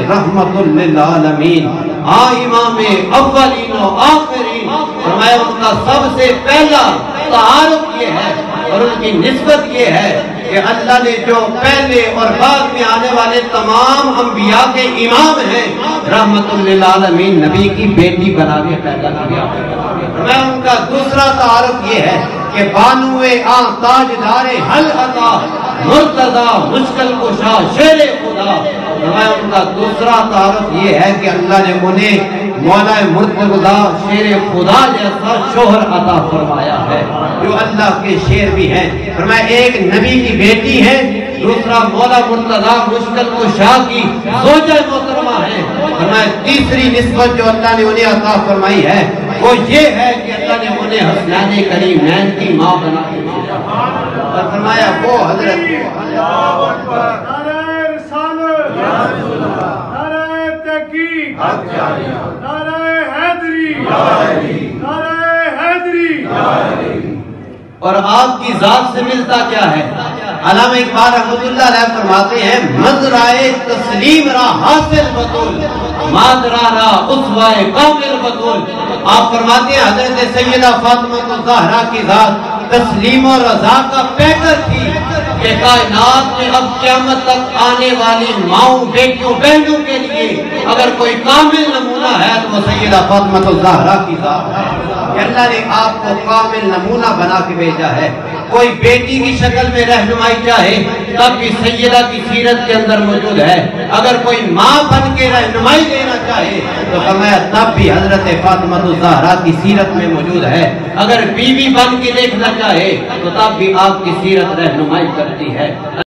رحمت للعالمین، امام اولین و آخرین۔ فرمایا ان کا سب سے پہلا تعارف یہ ہے اور ان کی نسبت یہ ہے کہ اللہ نے جو پہلے اور بعد میں آنے والے تمام انبیاء کے امام ہیں، رحمت للعالمین نبی کی بیٹی بنا کے پیدا کیا۔ فرمایا ان کا دوسرا تعارف یہ ہے کہ بانوے تاجدار حل عطا، مرتضی مشکل کشا شیر خدا۔ فرمایا ان کا دوسرا تعارف یہ ہے کہ اللہ نے انہیں مولا مرتضی شیر خدا جیسا شوہر عطا فرمایا ہے، جو اللہ کے شیر بھی ہیں۔ فرمایا ایک نبی کی بیٹی ہے، دوسرا مولا مرتضی مشکل کشا کی زوجہ محترمہ ہے۔ فرمایا تیسری نسبت جو اللہ نے انہیں عطا فرمائی ہے وہ یہ ہے کہ اللہ نے انہیں حسنین کریمین کی ماں بنا کے بھیجا۔ اور فرمایا وہ حضرت اور آپ کی ذات سے ملتا کیا ہے؟ علامہ اقبال رحمۃ اللہ علیہ فرماتے ہیں مزرائے تسلیم را حاصل بطول، مادرا را اسوائے کامل بطول۔ آپ فرماتے ہیں حضرت سیدہ فاطمہ الزہرا کی ذات تسلیم و رضا کا پیکر تھی کہ کائنات میں اب قیامت تک آنے والی ماؤں بیٹیوں بہنوں کے لیے اگر کوئی کامل نمونہ ہے تو وہ سیدہ فاطمہ الزہرا کی ذات ہے کہ اللہ نے آپ کو کامل نمونہ بنا کے بھیجا ہے۔ کوئی بیٹی کی شکل میں رہنمائی چاہے تب بھی سیدہ کی سیرت کے اندر موجود ہے، اگر کوئی ماں بن کے رہنمائی دینا چاہے تو فرمایا تب بھی حضرت فاطمہ الزہرا کی سیرت میں موجود ہے، اگر بیوی بن کے دیکھنا چاہے تو تب بھی آپ کی سیرت رہنمائی کرتی ہے۔